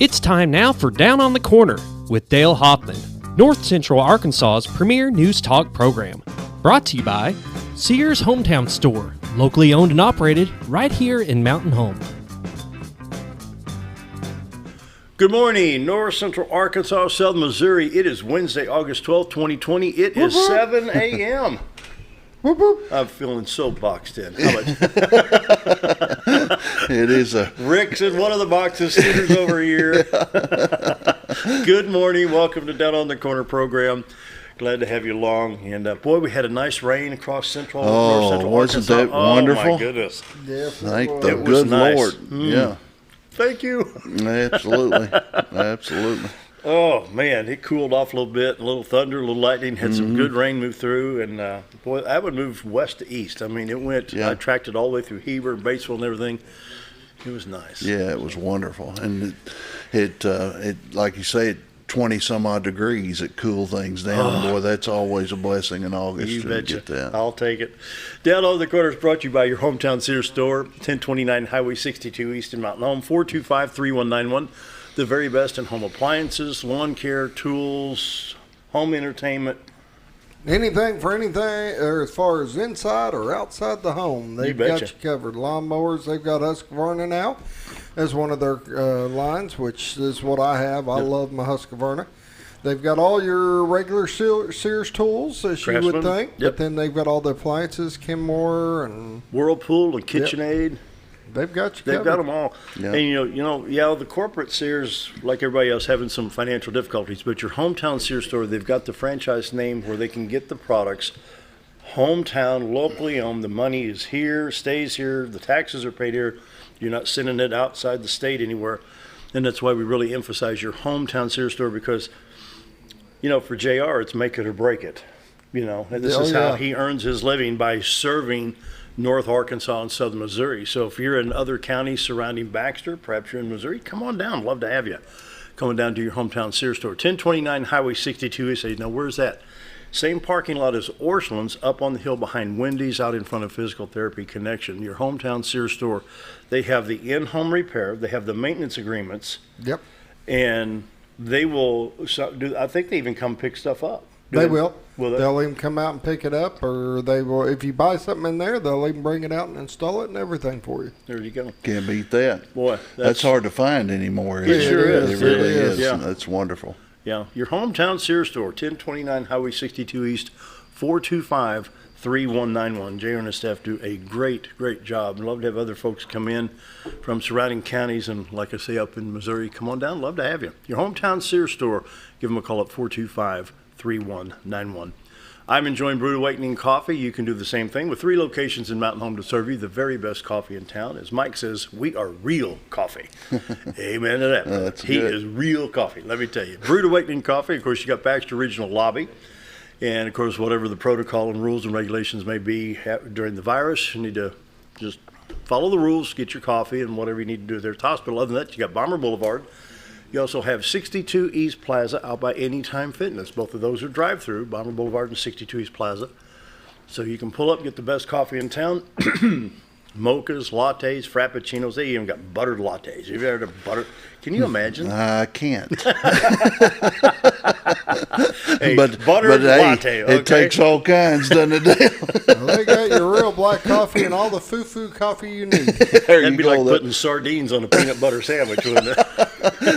It's time now for Down on the Corner with Dale Hoffman, North Central Arkansas's premier news talk program. Brought to you by Sears Hometown Store, locally owned and operated right here in Mountain Home. Good morning, North Central Arkansas, Southern Missouri. It is Wednesday, August 12th, 2020. It is 7 a.m. I'm feeling so boxed in. How much? It is a... Rick's in one of the boxes, Scooters over here. Good morning. Welcome to Down on the Corner program. Glad to have you along. And boy, we had a nice rain across North Central wasn't Arkansas. that wonderful? Oh, my goodness. Yeah, thank the It was good nice. Lord. Yeah, Thank you. absolutely. Absolutely. Oh, man, it cooled off a little bit. A little thunder, a little lightning, had some good rain move through. And, boy, that would move west to east. I mean, it went, Yeah. I tracked it all the way through Heber, Batesville, and everything. It was nice. Yeah, it was wonderful. And it like you say, 20 some odd degrees, it cooled things down. Boy, that's always a blessing in August You to betcha. get that. I'll take it. Down on the Corner is brought to you by your hometown Sears store, 1029 Highway 62 East in Mountain Home, 425-3191. The very best in home appliances, lawn care, tools, home entertainment. Anything for anything, or as far as inside or outside the home, they've got betcha. you covered. Lawnmowers, they've got Husqvarna now as one of their lines, which is what I have. I love my Husqvarna. They've got all your regular Sears tools, as you would Craftsman, think, yep. but then they've got all the appliances, Kenmore, and Whirlpool and KitchenAid. they've got you They've covered. got them all. Yeah. And the corporate Sears, like everybody else, having some financial difficulties, but your hometown Sears store, they've got the franchise name where they can get the products. Hometown, locally owned, the money is here, stays here, the taxes are paid here. You're not sending it outside the state anywhere. And that's why we really emphasize your hometown Sears store because, for JR, it's make it or break it. And this is how he earns his living by serving North Arkansas and Southern Missouri. So if you're in other counties surrounding Baxter, perhaps you're in Missouri, come on down. Love to have you. Coming down to your hometown Sears store. 1029 Highway 62. You say, now where's that? Same parking lot as Orscheln's up on the hill behind Wendy's out in front of Physical Therapy Connection. Your hometown Sears store. They have the in-home repair. They have the maintenance agreements. Yep, And they will do, I think they even come pick stuff up. they will. Will they? They'll even come out and pick it up, or they will. If you buy something in there, they'll even bring it out and install it and everything for you. There you go. Can't beat that. Boy, That's hard to find anymore. It sure is. It really It is. is. Yeah. That's wonderful. Yeah, your hometown Sears store, 1029 Highway 62 East, 425-3191. Jay and his staff do a great job. I'd love to have other folks come in from surrounding counties and, like I say, up in Missouri. Come on down. Love to have you. Your hometown Sears store, give them a call at 425-3191. I'm enjoying Brewed Awakening coffee. You can do the same thing with 3 locations in Mountain Home to serve you the very best coffee in town. As Mike says, we are real coffee. Amen to that. That's he good. is real coffee, let me tell you. Brewed Awakening coffee, of course, you got Baxter Regional Lobby. And, of course, whatever the protocol and rules and regulations may be during the virus, you need to just follow the rules, get your coffee, and whatever you need to do there at the hospital. Other than that, you got Bomber Boulevard. You also have 62 East Plaza out by Anytime Fitness. Both of those are drive-through, Bomber Boulevard and 62 East Plaza. So you can pull up, get the best coffee in town. Mochas, lattes, frappuccinos. They even got buttered lattes. Have you ever had a butter? Can you imagine? I can't. A but buttered hey, latte, okay? it takes all kinds, doesn't it? Well, they got your real black coffee and all the foo-foo coffee you need. There That'd you be go. like That putting sardines on a peanut butter sandwich, wouldn't it?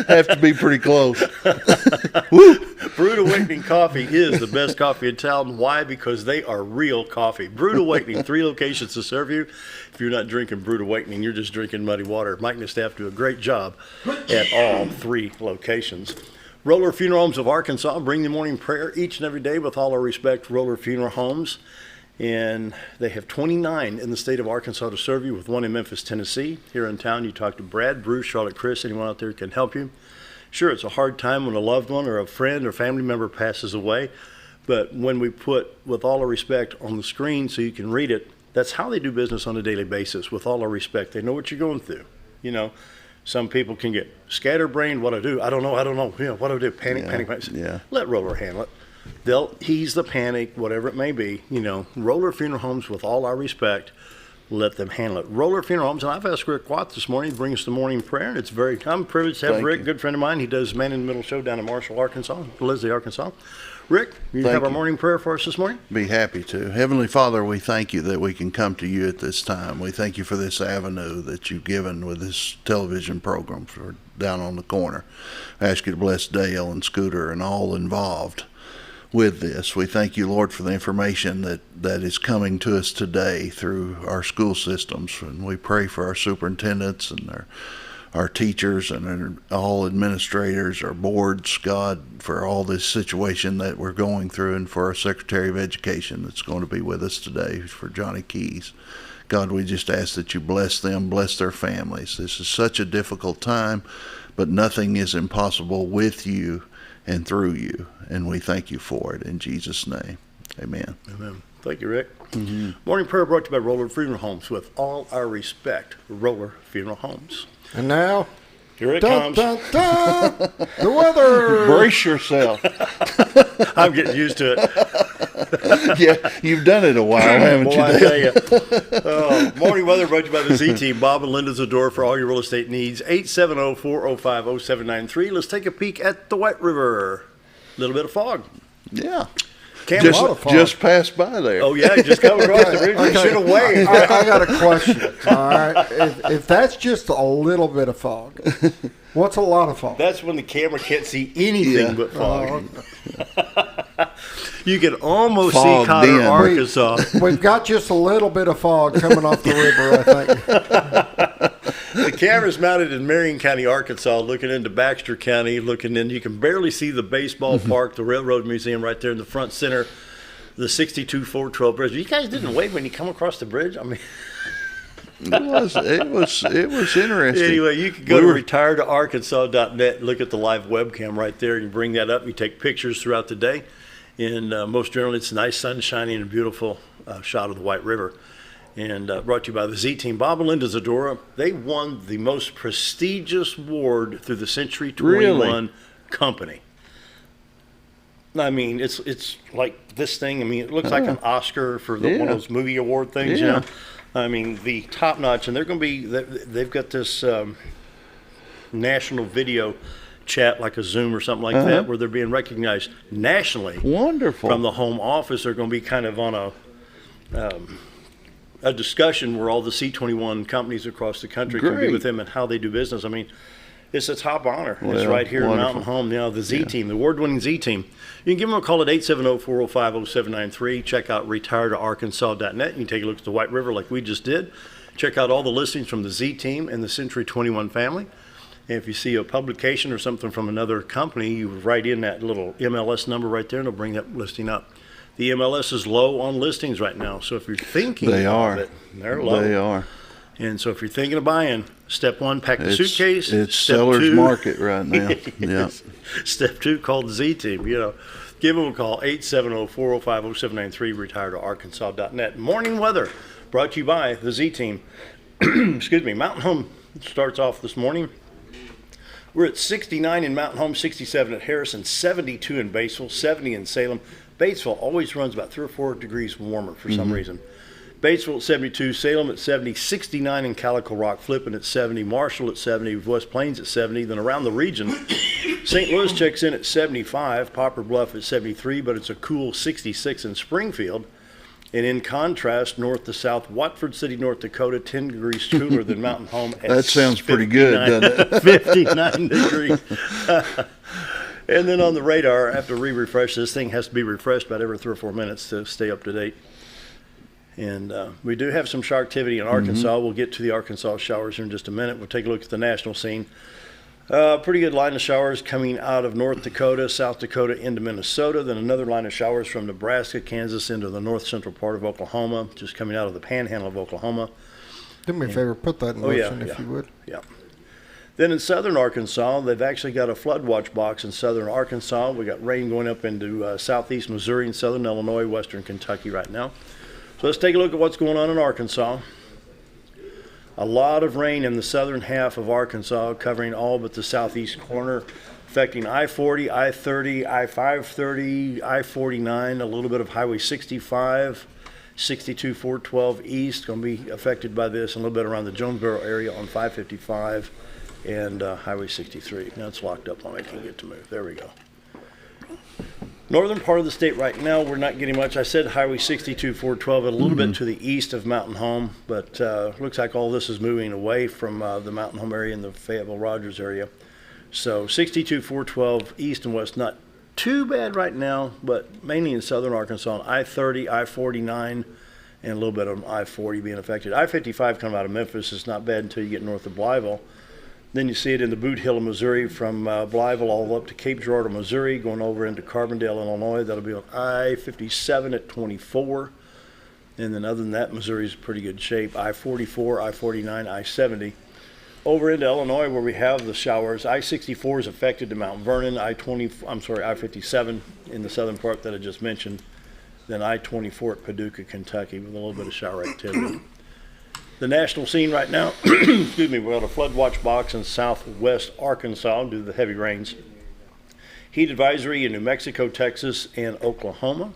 have to be pretty close. Brewed Awakening coffee is the best coffee in town. Why? Because they are real coffee. Brewed Awakening, 3 locations to serve you. If you're not drinking Brewed Awakening, you're just drinking muddy water. Mike and his staff do a great job at all 3 locations. Roller Funeral Homes of Arkansas bring the morning prayer each and every day with all our respect. Roller Funeral Homes. And they have 29 in the state of Arkansas to serve you, with 1 in Memphis, Tennessee. Here in town, you talk to Brad, Bruce, Charlotte, Chris, anyone out there can help you. Sure, it's a hard time when a loved one or a friend or family member passes away, but when we put "with all our respect" on the screen so you can read it, that's how they do business on a daily basis. With all our respect, they know what you're going through. Some people can get scatterbrained. What do? I don't know. What do I do? Panic. Yeah. Let Roller handle it. They'll ease the panic, whatever it may be. Roller Funeral Homes, with all our respect, let them handle it. Roller Funeral Homes, and I've asked Rick Watt this morning to bring us the morning prayer, and I'm privileged to have Thank Rick, you. good friend of mine. He does Man in the Middle show down in Marshall, Arkansas, Leslie, Arkansas. Rick, you Thank have our you. morning prayer for us this morning? Be happy to. Heavenly Father, we thank you that we can come to you at this time. We thank you for this avenue that you've given with this television program for Down on the Corner. I ask you to bless Dale and Scooter and all involved with this. We thank you, Lord, for the information that is coming to us today through our school systems. And we pray for our superintendents and our teachers and all administrators, our boards, God, for all this situation that we're going through, and for our Secretary of Education that's going to be with us today, for Johnny Keys. God, we just ask that you bless them, bless their families. This is such a difficult time, but nothing is impossible with you and through you, and we thank you for it. In Jesus' name, amen. Amen. Thank you, Rick. Morning prayer brought to you by Roller Funeral Homes. With all our respect, Roller Funeral Homes. And now, Here it dun, comes. dun, dun, the weather. Brace yourself. I'm getting used to it. Yeah, you've done it a while, haven't Boy, you, I Dale? tell you. Morning weather brought to you by the Z-Team. Bob and Linda Zador for all your real estate needs. 870-405-0793. Let's take a peek at the White River. A little bit of fog. Yeah. Can't Just, lot of fog. just passed by there. Oh, yeah, just come across the bridge. You should have waved. I got a question. All right, if that's just a little bit of fog, what's a lot of fog? That's when the camera can't see anything Yeah. but fog. You can almost Fogged see Cotter, in. Arkansas. We've got just a little bit of fog coming off the river, I think. The camera's mounted in Marion County, Arkansas, looking into Baxter County, looking in. You can barely see the baseball park, the Railroad Museum right there in the front center, the 62 412 bridge. You guys didn't wave when you come across the bridge? I mean, It was interesting. anyway, you can go We to were- retiredtoarkansas.net and look at the live webcam right there. And you bring that up. You take pictures throughout the day. And most generally, it's nice, sun shining, and a beautiful shot of the White River. And brought to you by the Z-Team. Bob and Linda Zadora, they won the most prestigious award through the Century 21 company. I mean, it's like this thing. I mean, it looks like an Oscar for one Yeah. of those movie award things, you Yeah. know? I mean, the top notch. And they're going to be, they've got this national video chat like a Zoom or something like that where they're being recognized nationally. Wonderful. From the home office. They're going to be kind of on a discussion where all the C21 companies across the country can be Great. with them and how they do business. I mean, it's a top honor. It's Well, right here in wonderful. Mountain Home now, the Z-Team, the award-winning Z-Team. You can give them a call at 870-405-0793. Check out retiredtoarkansas.net. You can take a look at the White River like we just did. Check out all the listings from the Z-Team and the Century 21 family. And if you see a publication or something from another company, you write in that little MLS number right there, and it'll bring that listing up. The MLS is low on listings right now, so if you're thinking They of are. it, they're low. They are. And so if you're thinking of buying, step one, pack the It's, suitcase. it's Step seller's two- market right now. Yeah. Step two, call the Z-Team. You know, give them a call, 870-405-0793, retiredtoarkansas.net. Morning weather brought to you by the Z-Team. Excuse me, Mountain Home starts off this morning. We're at 69 in Mountain Home, 67 at Harrison, 72 in Batesville, 70 in Salem. Batesville always runs about 3 or 4 degrees warmer for some reason. Batesville at 72, Salem at 70, 69 in Calico Rock, Flippin at 70, Marshall at 70, West Plains at 70. Then around the region, St. Louis checks in at 75, Poplar Bluff at 73, but it's a cool 66 in Springfield. And in contrast, north to south, Watford City, North Dakota, 10 degrees cooler than Mountain Home. At That sounds pretty good, 59 doesn't it? 59 degrees. And then on the radar, after refresh, this thing has to be refreshed about every 3 or 4 minutes to stay up to date. And we do have some shower activity in Arkansas. We'll get to the Arkansas showers here in just a minute. We'll take a look at the national scene. Pretty good line of showers coming out of North Dakota, South Dakota into Minnesota. Then another line of showers from Nebraska, Kansas into the north central part of Oklahoma, just coming out of the panhandle of Oklahoma. Do me a favor, put that in Oh, yeah, motion if yeah. you would. Yeah. Then in southern Arkansas, they've actually got a flood watch box in southern Arkansas. We got rain going up into southeast Missouri and southern Illinois, western Kentucky right now. So let's take a look at what's going on in Arkansas. A lot of rain in the southern half of Arkansas, covering all but the southeast corner, affecting I-40, I-30, I-530, I-49, a little bit of Highway 65, 62412 East going to be affected by this, and a little bit around the Jonesboro area on 555 and Highway 63. Now it's locked up on I can't get to move. There we go. Northern part of the state right now, we're not getting much. I said Highway 62412 a little bit to the east of Mountain Home, but looks like all this is moving away from the Mountain Home area and the Fayetteville-Rogers area. So 62412 east and west, not too bad right now, but mainly in southern Arkansas, on I-30, I-49, and a little bit of I-40 being affected. I-55 coming out of Memphis is not bad until you get north of Blytheville. Then you see it in the Boot Hill of Missouri from Blytheville all the way up to Cape Girardeau, Missouri, going over into Carbondale, Illinois. That'll be on I-57 at 24. And then other than that, Missouri's in pretty good shape. I-44, I-49, I-70. Over into Illinois where we have the showers, I-64 is affected to Mount Vernon, I-57 in the southern part that I just mentioned. Then I-24 at Paducah, Kentucky with a little bit of shower activity. The national scene right now, excuse me, we've got a flood watch box in southwest Arkansas due to the heavy rains. Heat advisory in New Mexico, Texas, and Oklahoma.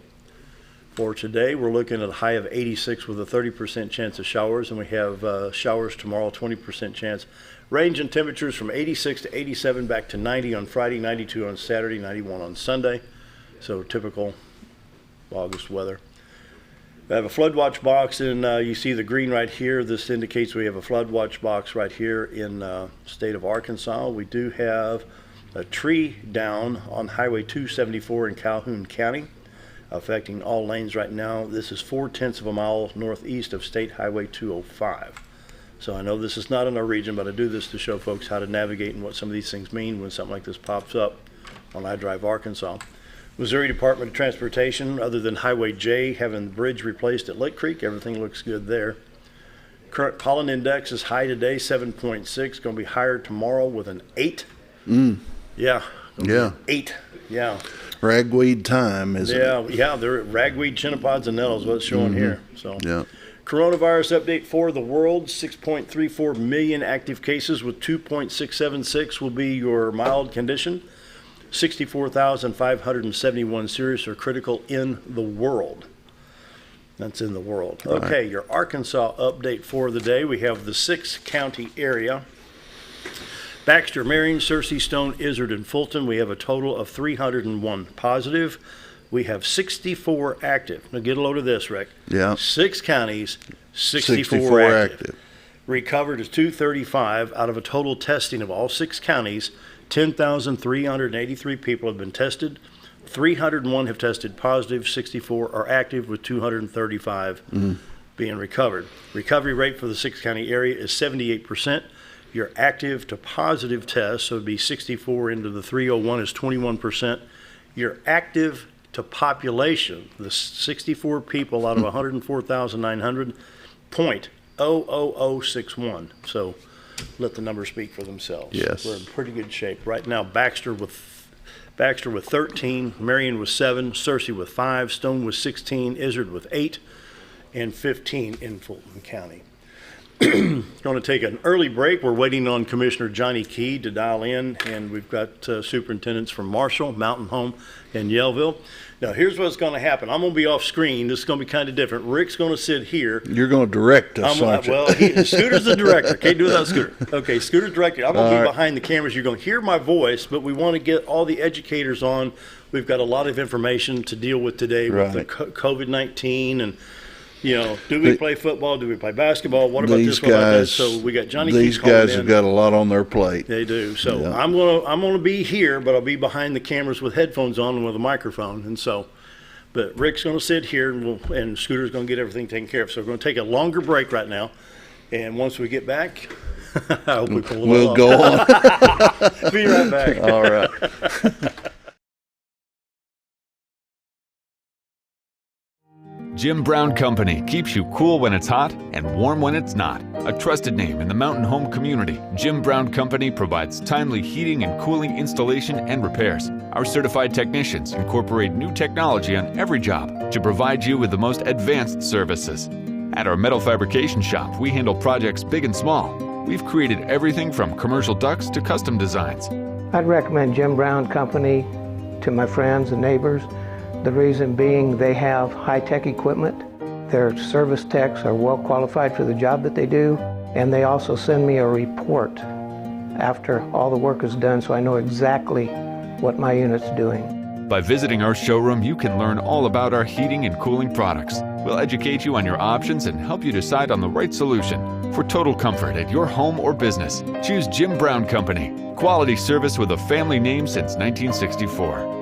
For today, we're looking at a high of 86 with a 30% chance of showers, and we have showers tomorrow, 20% chance. Range in temperatures from 86 to 87 back to 90 on Friday, 92 on Saturday, 91 on Sunday. So typical August weather. We have a flood watch box, and you see the green right here. This indicates we have a flood watch box right here in the state of Arkansas. We do have a tree down on Highway 274 in Calhoun County, affecting all lanes right now. This is 0.4 of a mile northeast of State Highway 205. So I know this is not in our region, but I do this to show folks how to navigate and what some of these things mean when something like this pops up on I-Drive Arkansas. Missouri Department of Transportation, other than Highway J having the bridge replaced at Lake Creek, everything looks good there. Current pollen index is high today, 7.6, going to be higher tomorrow with an 8. Yeah. 8. Yeah. Ragweed time, isn't it? Yeah, they're ragweed, chinnopods, and nettles, what's showing here. So, coronavirus update for the world, 6.34 million active cases with 2.676 will be your mild condition. 64,571 serious or critical in the world. That's in the world. Okay, your Arkansas update for the day. We have the 6-county area. Baxter, Marion, Searcy, Stone, Izard, and Fulton. We have a total of 301 positive. We have 64 active. Now get a load of this, Rick. Yeah. 6 counties, 64 active. Recovered is 235 out of a total testing of all 6 counties. 10,383 people have been tested. 301 have tested positive. 64 are active with 235 being recovered. Recovery rate for the 6-county area is 78%. Your active to positive test, so it'd be 64 into the 301 is 21%. Your active to population, the 64 people out of 104,900, 0.00061. So let the numbers speak for themselves. Yes. We're in pretty good shape. Right now, Baxter with 13, Marion with 7, Searcy with 5, Stone with 16, Izard with 8, and 15 in Fulton County. Going to take an early break. We're waiting on Commissioner Johnny Key to dial in, and we've got superintendents from Marshall, Mountain Home, and Yellville. Now, here's what's going to happen. I'm going to be off screen. This is going to be kind of different. Rick's going to sit here. You're going to direct us, aren't you? Well, Scooter's the director. Can't do it without Scooter. Okay, Scooter's director. I'm going to be behind the cameras. You're going to hear my voice, but we want to get all the educators on. We've got a lot of information to deal with today with the COVID-19 and, you know, do we play football? Do we play basketball? What about this? What about that? So we got Johnny. These guys have got a lot on their plate. They do. So I'm gonna be here, but I'll be behind the cameras with headphones on and with a microphone. And so, but Rick's gonna sit here, and Scooter's gonna get everything taken care of. So we're gonna take a longer break right now, and once we get back, I hope we pull it We'll go on. Be right back. All right. Jim Brown Company keeps you cool when it's hot and warm when it's not. A trusted name in the mountain home community, Jim Brown Company provides timely heating and cooling installation and repairs. Our certified technicians incorporate new technology on every job to provide you with the most advanced services. At our metal fabrication shop, we handle projects big and small. We've created everything from commercial ducts to custom designs. I'd recommend Jim Brown Company to my friends and neighbors. The reason being they have high-tech equipment. their service techs are well qualified for the job that they do, and they also send me a report after all the work is done so I know exactly what my unit's doing. By visiting our showroom, you can learn all about our heating and cooling products. We'll educate you on your options and help you decide on the right solution. For total comfort at your home or business, choose Jim Brown Company. Quality service with a family name since 1964.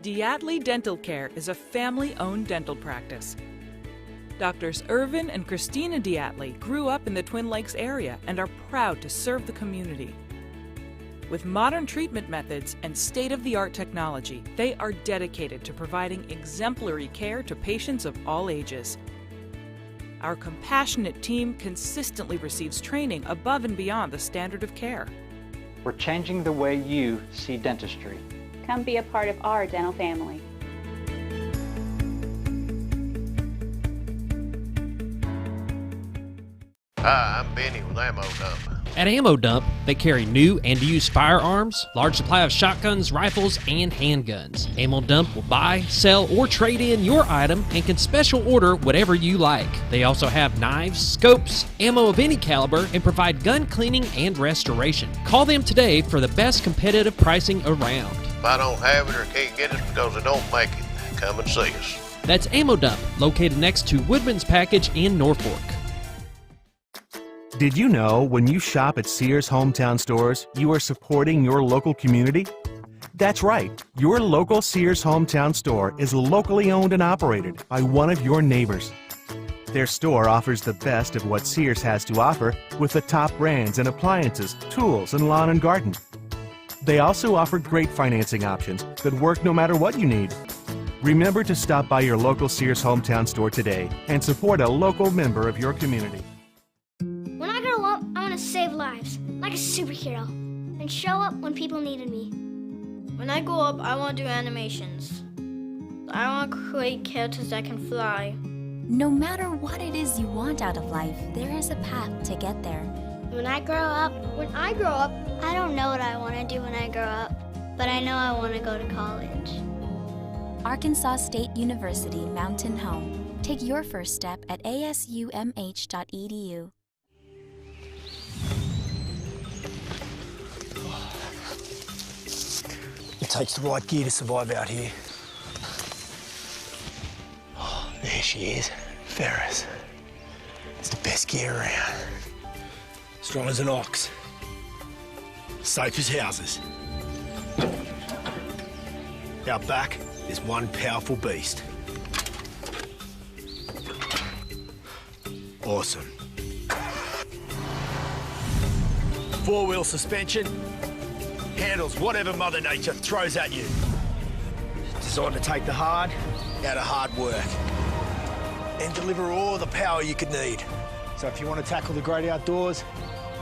Diatley Dental Care is a family-owned dental practice. Doctors Irvin and Christina Diatley grew up in the Twin Lakes area and are proud to serve the community. With modern treatment methods and state-of-the-art technology, they are dedicated to providing exemplary care to patients of all ages. Our compassionate team consistently receives training above and beyond the standard of care. We're changing the way you see dentistry. Come be a part of our dental family. Hi, I'm Benny with Ammo Dump. At Ammo Dump, they carry new and used firearms, large supply of shotguns, rifles, and handguns. Ammo Dump will buy, sell, or trade in your item and can special order whatever you like. They also have knives, scopes, ammo of any caliber, and provide gun cleaning and restoration. Call them today for the best competitive pricing around. If I don't have it or can't get it because I don't make it, come and see us. That's Ammo Dump, located next to Woodman's Package in Norfolk. Did you know when you shop at Sears Hometown Stores, you are supporting your local community? That's right. Your local Sears Hometown Store is locally owned and operated by one of your neighbors. Their store offers the best of what Sears has to offer with the top brands and appliances, tools, and lawn and garden. They also offer great financing options that work no matter what you need. Remember to stop by your local Sears Hometown Store today and support a local member of your community. When I grow up, I want to save lives, like a superhero, and show up when people needed me. When I grow up, I want to do animations. I want to create characters that can fly. No matter what it is you want out of life, there is a path to get there. When I grow up, I don't know what I want to do when I grow up, but I know I want to go to college. Arkansas State University Mountain Home. Take your first step at asumh.edu. It takes the right gear to survive out here. Oh, there she is, Ferris. It's the best gear around. Strong as an ox. Safe as houses. Out back, there's one powerful beast. Awesome. Four-wheel suspension. Handles whatever Mother Nature throws at you. Designed to take the hard out of hard work and deliver all the power you could need. So if you want to tackle the great outdoors,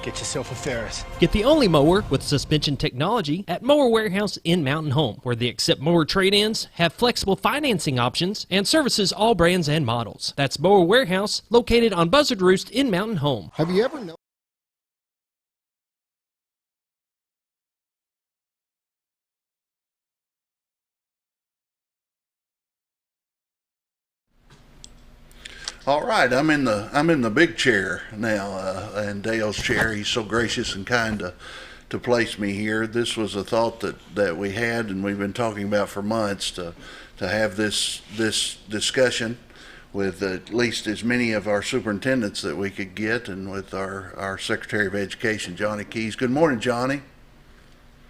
get yourself a Ferris. Get the only mower with suspension technology at Mower Warehouse in Mountain Home, where they accept mower trade-ins, have flexible financing options, and services all brands and models. That's Mower Warehouse, located on Buzzard Roost in Mountain Home. Have you ever known? All right, I'm in the big chair now, and Dale's chair. He's so gracious and kind to place me here. This was a thought that we had, and we've been talking about for months to have this discussion with at least as many of our superintendents that we could get, and with our Secretary of Education, Johnny Keys. Good morning, Johnny.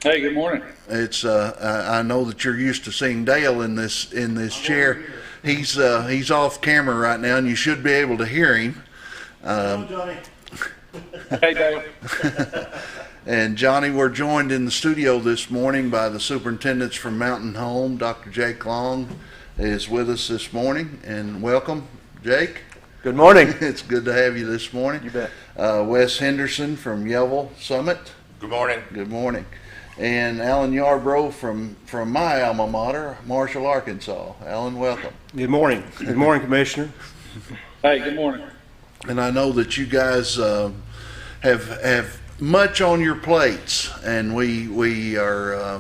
Hey, good morning. It's I know that you're used to seeing Dale in this chair. He's off camera right now, and you should be able to hear him. Hello, Johnny. Hey, Dale. And Johnny, we're joined in the studio this morning by the superintendents from Mountain Home. Dr. Jake Long is with us this morning, and welcome, Jake. Good morning. It's good to have you this morning. You bet. Wes Henderson from Yellville Summit. Good morning. Good morning. And Alan Yarbrough from my alma mater, Marshall, Arkansas. Alan, welcome. Good morning. Good morning, Commissioner. Hey, good morning. And I know that you guys have much on your plates, and we are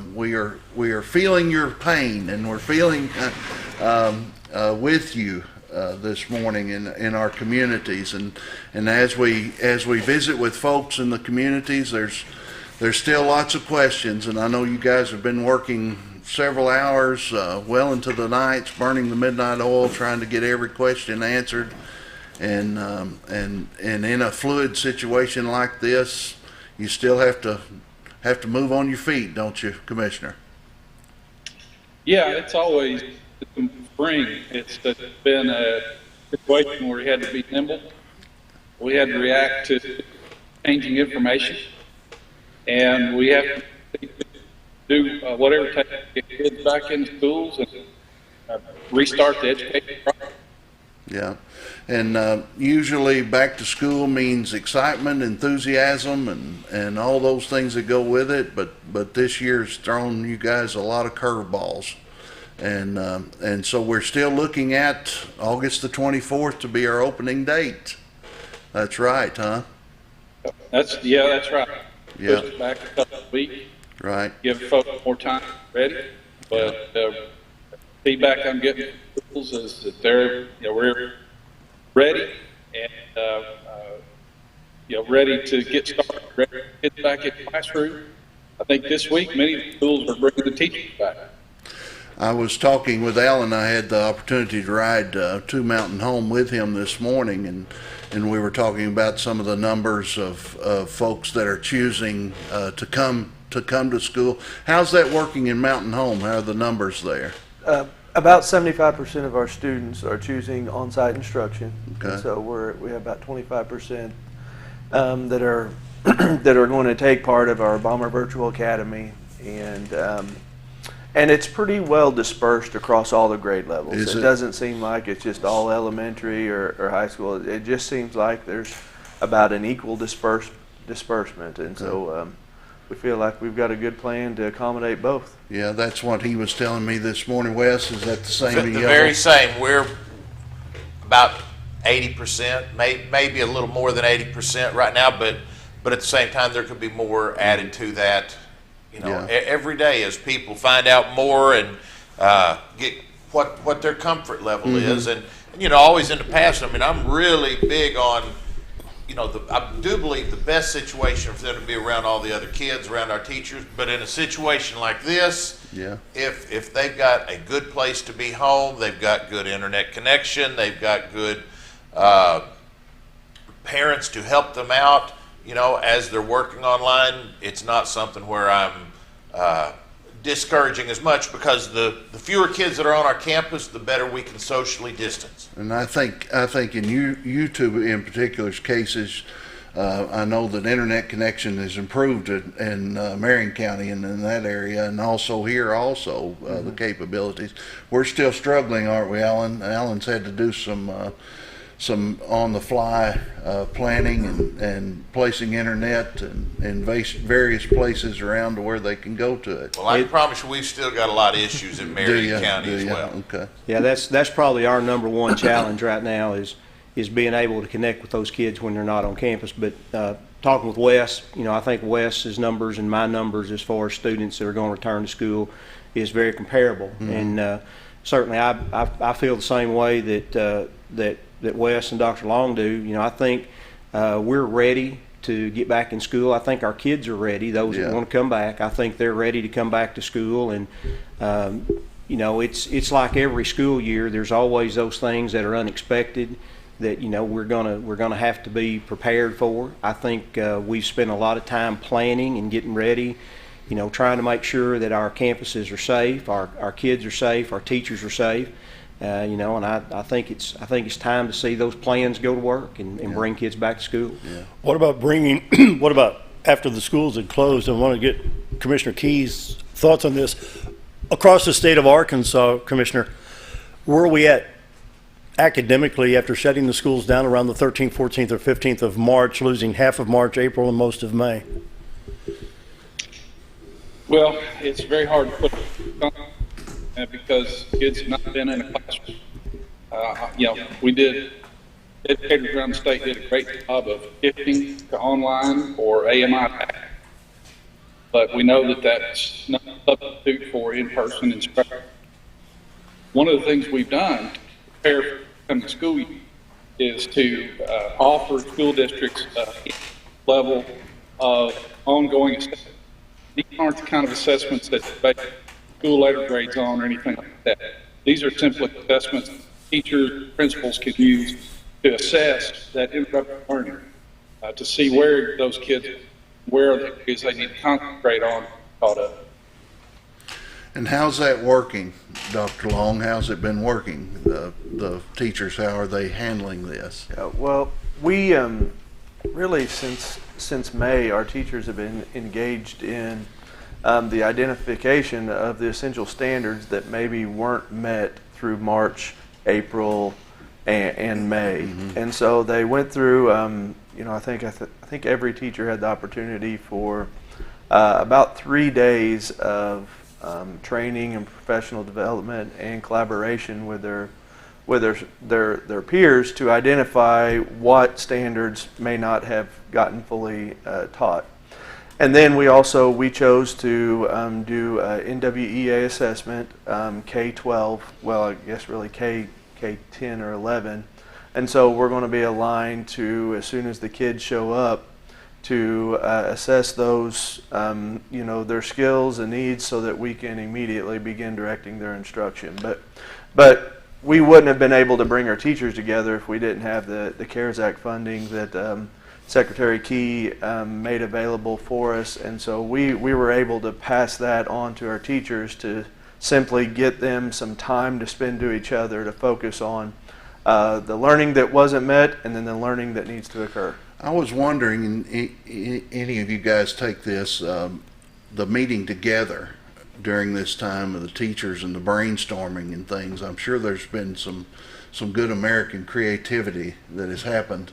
feeling your pain, and we're feeling with you this morning in our communities, and as we visit with folks in the communities, there's still lots of questions, and I know you guys have been working several hours, well into the nights, burning the midnight oil, trying to get every question answered, and in a fluid situation like this, you still have to move on your feet, don't you, Commissioner? Yeah, it's always spring. It's been a situation where we had to be nimble. We had to react to changing information, and we have to do whatever it takes to get kids back in schools and restart the education process. Yeah, and usually back to school means excitement, enthusiasm, and all those things that go with it. But this year's thrown you guys a lot of curveballs, and so we're still looking at August the 24th to be our opening date. That's right, huh? That's right. Yeah. Push it back a couple of weeks. Right. Give folks more time to get ready. But feedback I'm getting from schools is that we're ready and ready to get started, ready to get back in the classroom. I think this week many schools are bringing the teachers back. I was talking with Alan. I had the opportunity to ride to Mountain Home with him this morning, and we were talking about some of the numbers of folks that are choosing to come to school. How's that working in Mountain Home? How are the numbers there? About 75% of our students are choosing on-site instruction. Okay. And so we have about 25% that are that are going to take part of our Bomber Virtual Academy, and it's pretty well dispersed across all the grade levels. It doesn't seem like it's just all elementary or high school. It just seems like there's about an equal disbursement, and so we feel like we've got a good plan to accommodate both. Yeah, that's what he was telling me this morning. Wes, is that the same? The very same. We're about 80%, maybe a little more than 80% right now, but at the same time, there could be more added to that. Every day as people find out more and get what their comfort level is, and always in the past. I mean, I'm really big on. I do believe the best situation for them to be around all the other kids, around our teachers. But in a situation like this, if they've got a good place to be home, they've got good internet connection, they've got good parents to help them out, as they're working online, it's not something where I'm discouraging as much, because the fewer kids that are on our campus, the better we can socially distance. And I think in you two in particular cases, I know that internet connection has improved in Marion County and in that area, and also here the capabilities. We're still struggling, aren't we, Alan? Alan's had to do some on-the-fly planning and placing internet in various places around to where they can go to it. Well, I can promise you we've still got a lot of issues in Marion County as well. Okay. Yeah, that's probably our number one challenge right now is being able to connect with those kids when they're not on campus. But talking with Wes, I think Wes's numbers and my numbers as far as students that are going to return to school is very comparable. Mm-hmm. And certainly I feel the same way that Wes and Dr. Long do. I think we're ready to get back in school. I think our kids are ready, those that want to come back. I think they're ready to come back to school. And, it's like every school year, there's always those things that are unexpected that, we're gonna have to be prepared for. I think we've spent a lot of time planning and getting ready, trying to make sure that our campuses are safe, our kids are safe, our teachers are safe. And I think it's time to see those plans go to work and bring kids back to school. Yeah. What about after the schools had closed. I want to get Commissioner Key's thoughts on this. Across the state of Arkansas, Commissioner, where are we at academically after shutting the schools down around the 13th, 14th, or 15th of March, losing half of March, April, and most of May? Well, it's very hard to put because kids have not been in a classroom. Educators around the state did a great job of shifting to online or AMI, but we know that that's not a substitute for in-person instruction. One of the things we've done to prepare for the coming school year is to offer school districts a level of ongoing assessment. These aren't the kind of assessments that you base school letter grades on or anything like that. These are simply assessments teachers, principals can use to assess that interrupted learning, to see where those kids, where the kids they need to concentrate on, caught up. And how's that working, Dr. Long? How's it been working? The teachers, how are they handling this? Well, we really since May, our teachers have been engaged in the identification of the essential standards that maybe weren't met through March, April, and May. Mm-hmm. And so they went through, I think every teacher had the opportunity for about 3 days of training and professional development and collaboration with their peers to identify what standards may not have gotten fully taught. And then we chose to do NWEA assessment, K-12, well, I guess really K-10 or 11. And so we're going to be aligned to, as soon as the kids show up, to assess those, their skills and needs so that we can immediately begin directing their instruction. But we wouldn't have been able to bring our teachers together if we didn't have the CARES Act funding that Secretary Key made available for us, and so we were able to pass that on to our teachers to simply get them some time to spend to each other to focus on the learning that wasn't met and then the learning that needs to occur. I was wondering, any of you guys take this, the meeting together during this time of the teachers and the brainstorming and things. I'm sure there's been some good American creativity that has happened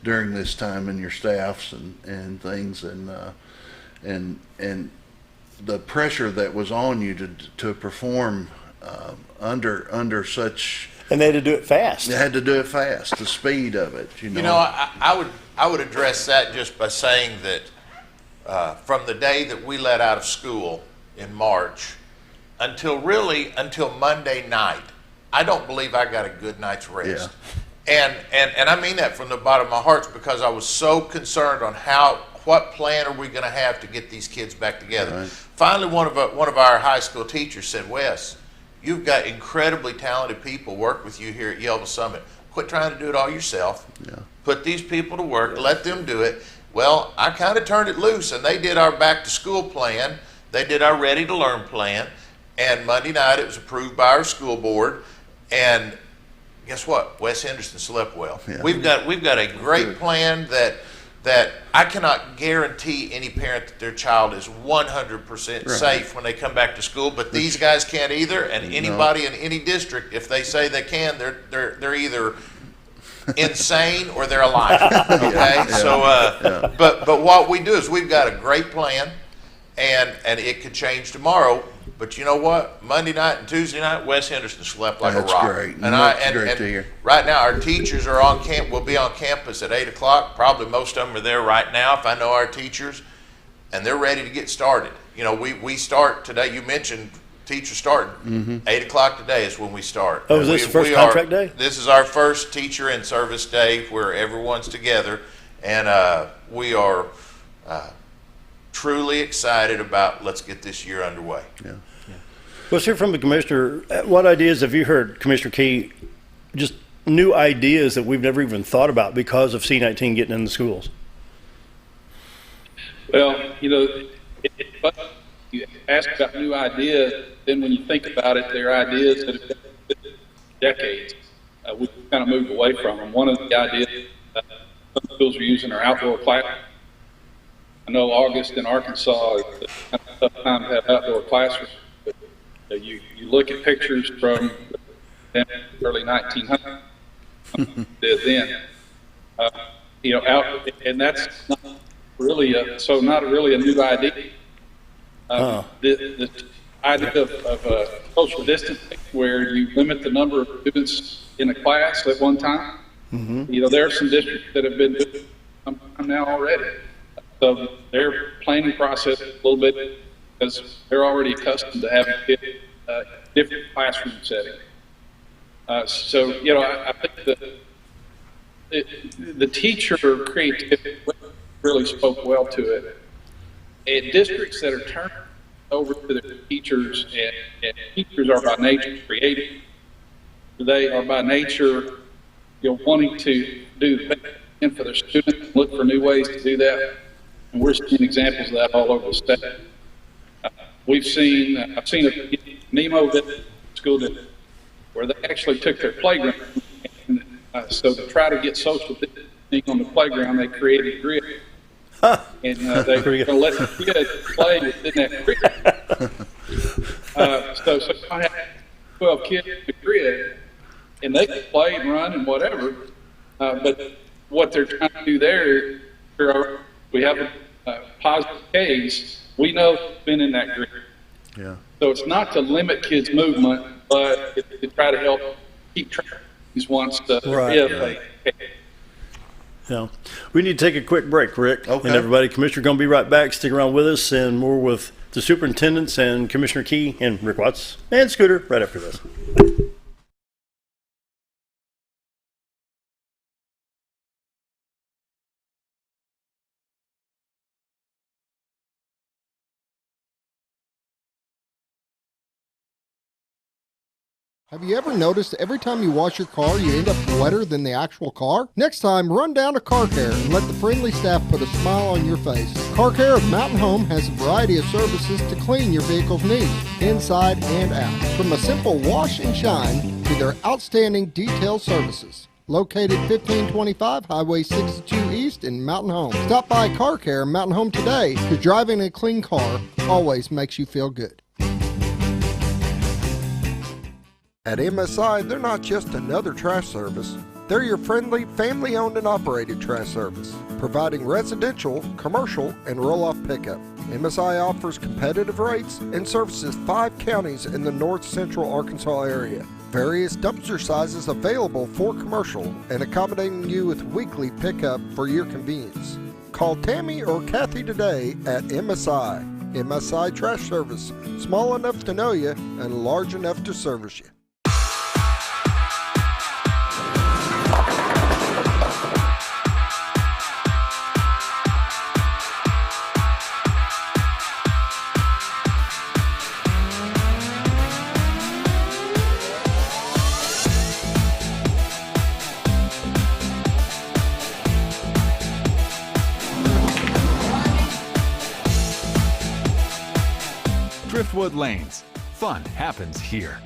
during this time in your staffs and things, and the pressure that was on you to perform under such. And they had to do it fast. They had to do it fast. The speed of it, I would address that just by saying that from the day that we let out of school in March until Monday night, I don't believe I got a good night's rest. Yeah. And I mean that from the bottom of my heart, because I was so concerned on what plan are we going to have to get these kids back together. Right. Finally, one of our high school teachers said, "Wes, you've got incredibly talented people work with you here at Yelva Summit. Quit trying to do it all yourself. Yeah. Put these people to work. Yeah. Let them do it." Well, I kind of turned it loose, and they did our back to school plan. They did our ready to learn plan, and Monday night it was approved by our school board. And guess what? Wes Henderson slept well. Yeah. We've got a great plan that I cannot guarantee any parent that their child is 100% safe when they come back to school, but these guys can't either. And anybody in any district, if they say they can, they're either insane or they're alive. Okay, but what we do is we've got a great plan, and it could change tomorrow. But you know what? Monday night and Tuesday night, Wes Henderson slept like a rock. That's great. That's great to hear. Right now, our teachers are on camp. We'll be on campus at 8 o'clock. Probably most of them are there right now, if I know our teachers, and they're ready to get started. We start today. You mentioned teachers starting. Mm-hmm. 8 o'clock today is when we start. Oh, is this the first contract day? This is our first teacher in service day where everyone's together, and we are truly excited about let's get this year underway. Yeah. Let's hear from the commissioner. What ideas have you heard, Commissioner Key, just new ideas that we've never even thought about because of C-19 getting in the schools? Well, you ask about new ideas, then when you think about it, they're ideas that have been decades. We've kind of moved away from them. One of the ideas some schools are using are outdoor classrooms. I know August in Arkansas is a kind of tough time to have outdoor classrooms. But you look at pictures from the early 1900s, then, out, and that's not really not really a new idea. The idea of social distancing, where you limit the number of students in a class at one time. Mm-hmm. There are some districts that have been doing some time now already. So their planning process is a little bit, because they're already accustomed to having different classroom settings. I think the teacher creativity really spoke well to it. And districts that are turned over to their teachers, and teachers are by nature creative. They are by nature, wanting to do the best for their students, and look for new ways to do that. And we're seeing examples of that all over the state. I've seen a Nemo school district where they actually took their playground, and so to try to get social distancing on the playground, they created a grid. And they're going to let the kids play within that grid. So I have 12 kids in the grid, and they can play and run and whatever. But what they're trying to do there, we have a positive case. We know it's been in that grid. Yeah. So it's not to limit kids' movement, but to try to help keep track of these ones Yeah. We need to take a quick break, Rick. Okay. And everybody, Commissioner going to be right back. Stick around with us, and more with the superintendents and Commissioner Key and Rick Watts and Scooter right after this. Have you ever noticed every time you wash your car, you end up wetter than the actual car? Next time, run down to Car Care and let the friendly staff put a smile on your face. Car Care of Mountain Home has a variety of services to clean your vehicle's needs, inside and out. From a simple wash and shine to their outstanding detailed services. Located 1525 Highway 62 East in Mountain Home. Stop by Car Care Mountain Home today, because driving a clean car always makes you feel good. At MSI, they're not just another trash service. They're your friendly, family-owned and operated trash service, providing residential, commercial, and roll-off pickup. MSI offers competitive rates and services 5 counties in the north central Arkansas area. Various dumpster sizes available for commercial and accommodating you with weekly pickup for your convenience. Call Tammy or Kathy today at MSI. MSI Trash Service, small enough to know you and large enough to service you. Driftwood Lanes. Fun happens here.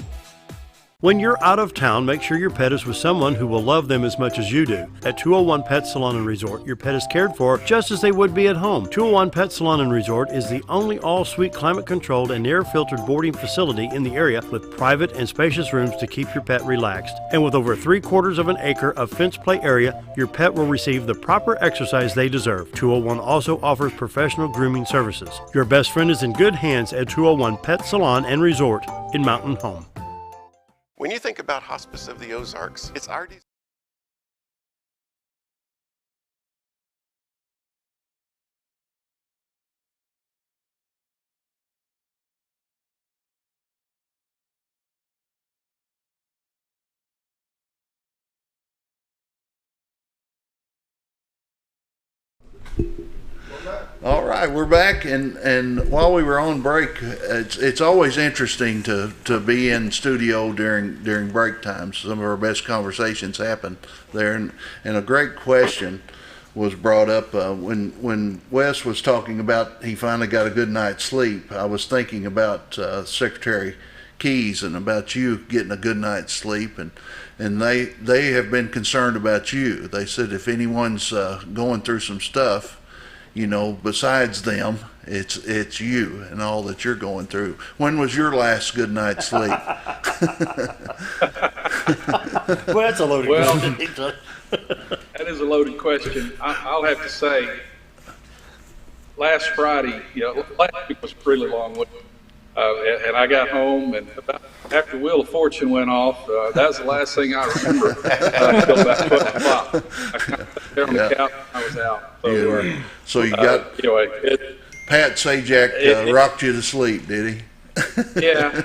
When you're out of town, make sure your pet is with someone who will love them as much as you do. At 201 Pet Salon and Resort, your pet is cared for just as they would be at home. 201 Pet Salon and Resort is the only all-suite climate-controlled and air-filtered boarding facility in the area with private and spacious rooms to keep your pet relaxed. And with over 3/4 of an acre of fenced play area, your pet will receive the proper exercise they deserve. 201 also offers professional grooming services. Your best friend is in good hands at 201 Pet Salon and Resort in Mountain Home. When you think about Hospice of the Ozarks, it's our desire. All right, we're back, and while we were on break, it's always interesting to be in studio during break times. Some of our best conversations happen there, and a great question was brought up when Wes was talking about he finally got a good night's sleep. I was thinking about Secretary Keys and about you getting a good night's sleep, and they have been concerned about you. They said if anyone's going through some stuff, you know, besides them, it's you and all that you're going through. When was your last good night's sleep? Well, that's a loaded question. That is a loaded question. I'll have to say, last Friday, last week was a really long week. And I got home, and after Wheel of Fortune went off, that was the last thing I remember until about 12 o'clock. I kind of sat there on the couch and I was out. So you got anyway. Pat Sajak rocked you to sleep, did he? Yeah.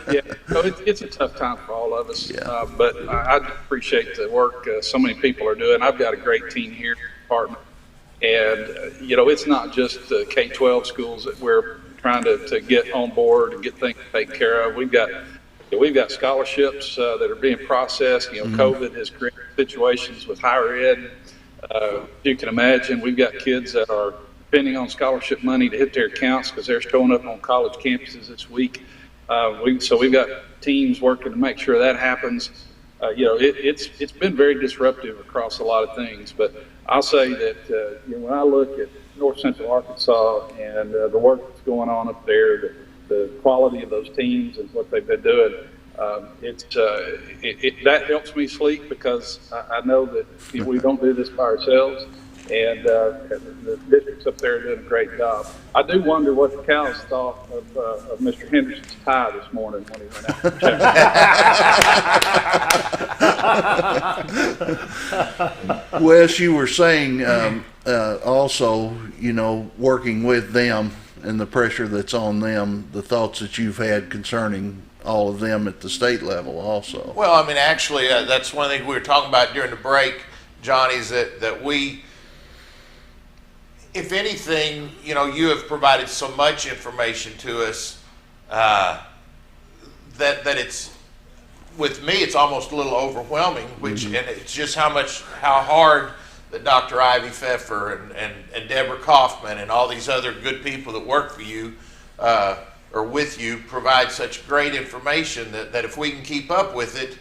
So it's a tough time for all of us. Yeah. But I appreciate the work so many people are doing. I've got a great team here in the department, and it's not just the K-12 schools that we're trying to get on board and get things taken care of. We've got scholarships that are being processed. COVID has created situations with higher ed. You can imagine we've got kids that are depending on scholarship money to hit their accounts because they're showing up on college campuses this week. So we've got teams working to make sure that happens. It's been very disruptive across a lot of things, but I'll say that when I look at North Central Arkansas and the work that's going on up there, the quality of those teams and what they've been doing, that helps me sleep because I know that we don't do this by ourselves, and the districts up there are doing a great job. I do wonder what the cows thought of Mr. Henderson's tie this morning when he went out to check. Wes, you were saying also, working with them and the pressure that's on them, the thoughts that you've had concerning all of them at the state level also. Well, I mean, actually, that's one thing we were talking about during the break, Johnny, is that we, if anything, you have provided so much information to us that it's, with me, it's almost a little overwhelming, and it's just how hard that Dr. Ivy Pfeffer and Deborah Kaufman and all these other good people that work for you or with you provide such great information that if we can keep up with it,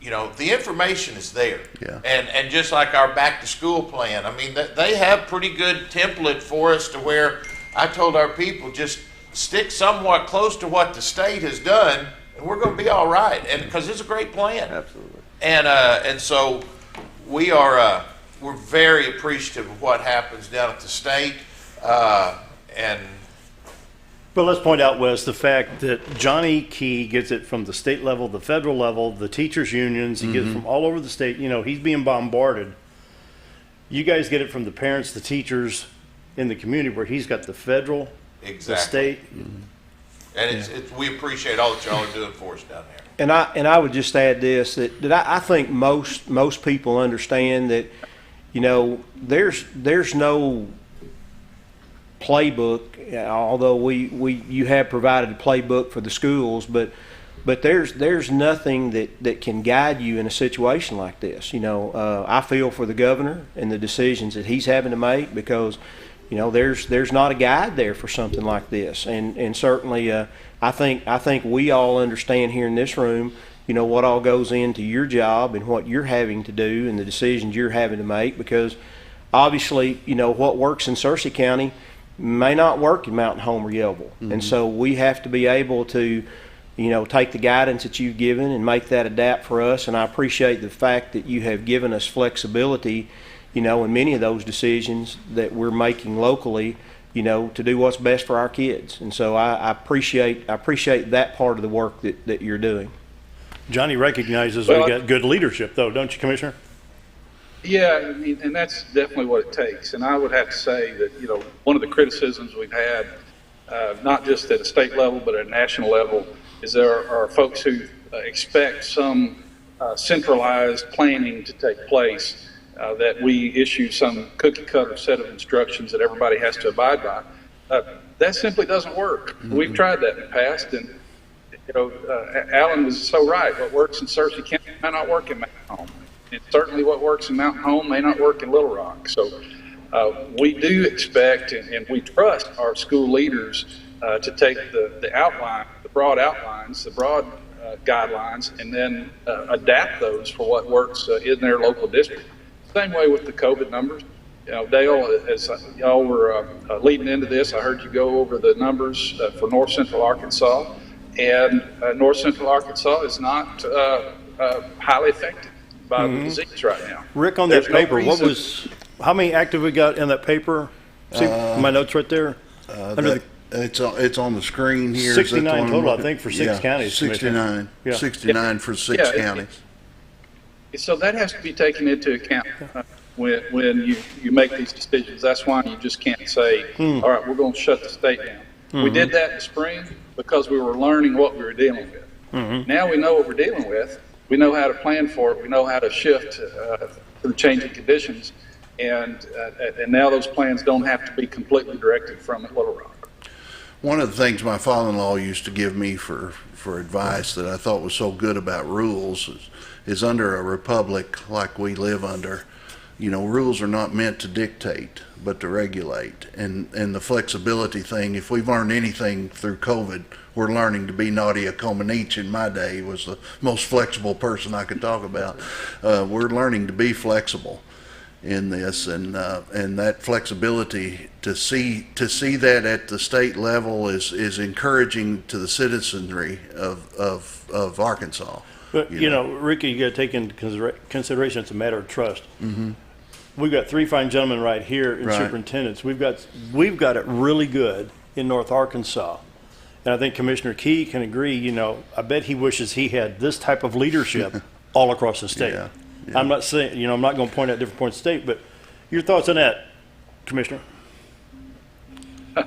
the information is there. Yeah. And just like our back to school plan, I mean, they have pretty good template for us to where I told our people just stick somewhat close to what the state has done and we're going to be all right. And because it's a great plan. Absolutely. And so we're very appreciative of what happens down at the state, But let's point out, Wes, the fact that Johnny Key gets it from the state level, the federal level, the teachers' unions. He gets it from all over the state. He's being bombarded. You guys get it from the parents, the teachers in the community, where he's got the federal, the state. And we appreciate all that y'all are doing for us down there. And I would just add this, that I think most people understand that, there's no playbook, although you have provided a playbook for the schools, but there's nothing that can guide you in a situation like this. I feel for the governor and the decisions that he's having to make because there's not a guide there for something like this, and certainly I think we all understand here in this room what all goes into your job and what you're having to do and the decisions you're having to make, because obviously what works in Searcy County may not work in Mountain Home or Yeovil. And so we have to be able to take the guidance that you've given and make that adapt for us, and I appreciate the fact that you have given us flexibility in many of those decisions that we're making locally, to do what's best for our kids. And so I appreciate that part of the work that you're doing. Johnny recognizes we got good leadership, though, don't you, Commissioner? Yeah, I mean, and that's definitely what it takes. And I would have to say that, one of the criticisms we've had, not just at a state level, but at a national level, is there are folks who expect some centralized planning to take place, that we issue some cookie cutter set of instructions that everybody has to abide by. That simply doesn't work. We've tried that in the past, and Alan was so right. What works in Searcy County may not work in Mountain Home. And certainly what works in Mountain Home may not work in Little Rock. So we do expect and we trust our school leaders to take the outline, the broad outlines, the broad guidelines, and then adapt those for what works in their local district. Same way with the COVID numbers. Dale, as y'all were leading into this, I heard you go over the numbers for North Central Arkansas, and North Central Arkansas is not highly affected by the disease right now. Rick, on that paper, how many active we got in that paper? See my notes right there? It's on the screen here. 69 total, I think, for 6 counties. 69. Yeah. 69 for 6 counties. So that has to be taken into account when you make these decisions. That's why you just can't say, all right, we're going to shut the state down. We did that in the spring because we were learning what we were dealing with. Now we know what we're dealing with. We know how to plan for it. We know how to shift to the changing conditions. And now those plans don't have to be completely directed from Little Rock. One of the things my father-in-law used to give me for advice that I thought was so good about rules is under a republic like we live under, rules are not meant to dictate, but to regulate. And the flexibility thing, if we've learned anything through COVID, we're learning to be Nadia Comaneci in my day was the most flexible person I could talk about. We're learning to be flexible in this, and that flexibility to see that at the state level is encouraging to the citizenry of Arkansas. But Ricky, you got to take into consideration it's a matter of trust. We've got 3 fine gentlemen right here in superintendents. We've got it really good in North Arkansas, and I think Commissioner Key can agree. I bet he wishes he had this type of leadership all across the state. Yeah. I'm not saying, I'm not going to point out different points of the state, but your thoughts on that, Commissioner? I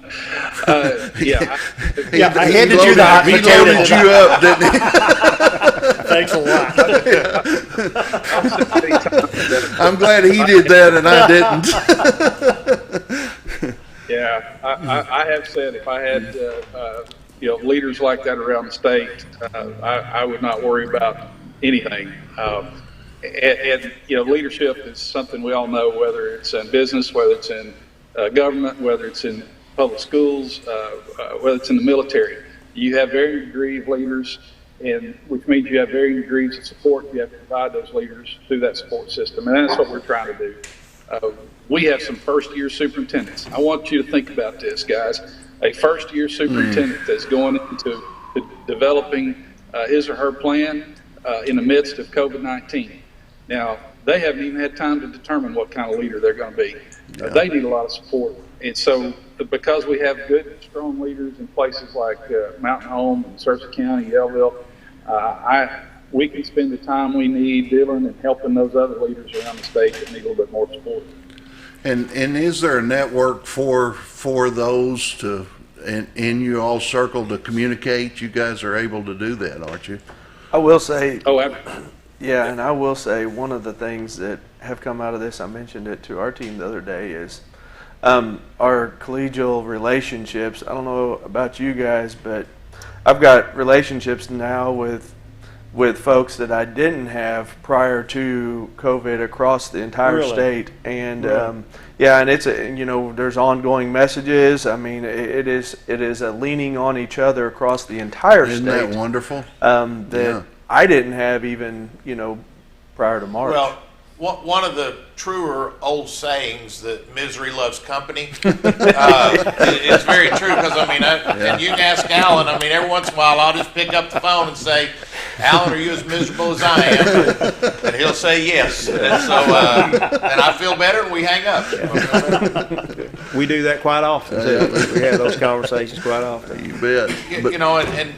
handed you the hot potato. He loaded you up, didn't he? Thanks a lot. I'm glad he did that and I didn't. I have said if I had leaders like that around the state, I would not worry about anything. And leadership is something we all know, whether it's in business, whether it's in government, whether it's in public schools, whether it's in the military. You have varying degrees of leaders, and which means you have varying degrees of support. You have to provide those leaders through that support system, and that's what we're trying to do. We have some first-year superintendents. I want you to think about this, guys. A first-year superintendent that's going into developing his or her plan in the midst of COVID-19. Now, they haven't even had time to determine what kind of leader they're going to be. They need a lot of support. And so because we have good, strong leaders in places like Mountain Home and Searcy County, Yellville, we can spend the time we need dealing and helping those other leaders around the state that need a little bit more support. And is there a network for those to in you all circle to communicate? You guys are able to do that, aren't you? I will say, and I will say one of the things that have come out of this, I mentioned it to our team the other day, is our collegial relationships. I don't know about you guys, but I've got relationships now with folks that I didn't have prior to COVID across the entire state, and and it's there's ongoing messages. I mean, it is a leaning on each other across the entire state. Isn't that wonderful? I didn't have even prior to March. Well, one of the truer old sayings that misery loves company is very true, because and you can ask Alan. Every once in a while I'll just pick up the phone and say, Alan, are you as miserable as I am? And he'll say yes. And so and I feel better and we hang up. We do that quite often too. We have those conversations quite often. You bet. And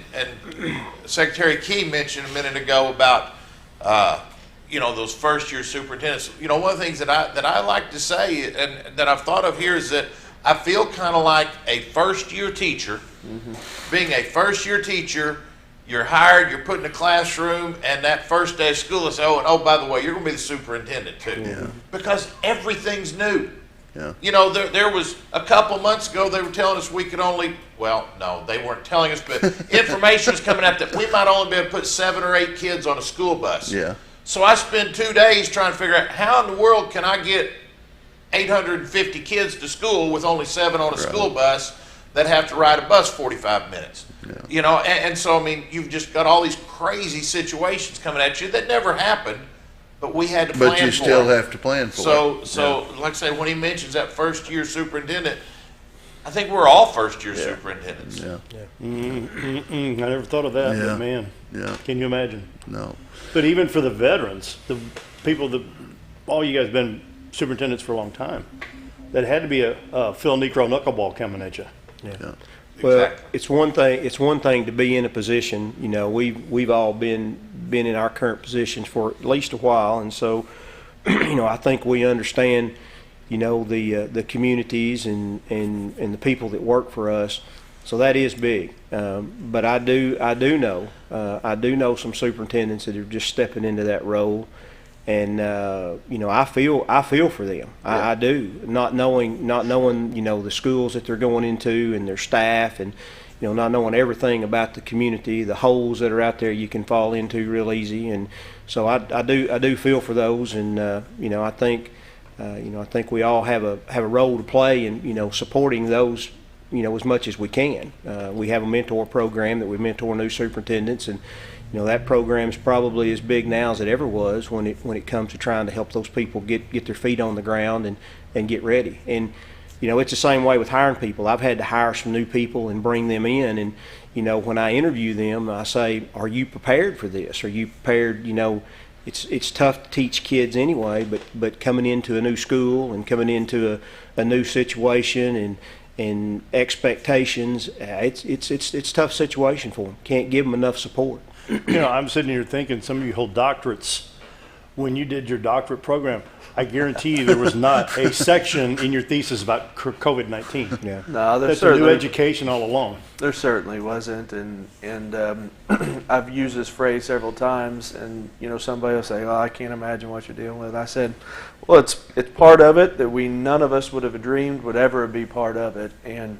Secretary Key mentioned a minute ago about those first year superintendents. One of the things that I like to say and that I've thought of here is that I feel kind of like a first year teacher. Being a first year teacher, you're hired, you're put in a classroom, and that first day of school they say, oh, by the way, you're going to be the superintendent too. Yeah. Because everything's new. Yeah. There was a couple months ago they were telling us we could only, well, no, they weren't telling us, but information was coming out that we might only be able to put 7 or 8 kids on a school bus. Yeah. So I spend 2 days trying to figure out how in the world can I get 850 kids to school with only 7 on a school bus that have to ride a bus 45 minutes. Yeah. And so, you've just got all these crazy situations coming at you that never happened But we had to plan for it. But you still have to plan for it. So like I say, when he mentions that first year superintendent, I think we're all first year superintendents. Yeah. I never thought of that, but man, can you imagine? No. But even for the veterans, the people that, all you guys been superintendents for a long time, that had to be a Phil Necro knuckleball coming at you. Yeah. Well, it's one thing. It's one thing to be in a position. You know, we've all been in our current positions for at least a while, and so, you know, I think we understand, you know, the communities and the people that work for us. So that is big. But I do know some superintendents that are just stepping into that role, and you know, I feel for them. I do, not knowing you know, the schools that they're going into and their staff, and you know, not knowing everything about the community, the holes that are out there you can fall into real easy. And so I do feel for those, and you know, I think we all have a role to play in, you know, supporting those, you know, as much as we can. We have a mentor program that we mentor new superintendents, and you know, that program is probably as big now as it ever was when it comes to trying to help those people get their feet on the ground and get ready. And you know, it's the same way with hiring people. I've had to hire some new people and bring them in, and you know, when I interview them, I say, "Are you prepared for this? Are you prepared?" You know, it's tough to teach kids anyway, but coming into a new school and coming into a new situation and expectations, it's a tough situation for them. Can't give them enough support. You know, I'm sitting here thinking, some of you hold doctorates. When you did your doctorate program, I guarantee you there was not a section in your thesis about COVID-19. Yeah. No, that's a new education all along. There certainly wasn't, and I've used this phrase several times, and you know, somebody will say, "Oh, I can't imagine what you're dealing with." I said, "Well, it's part of it that none of us would have dreamed would ever be part of it." And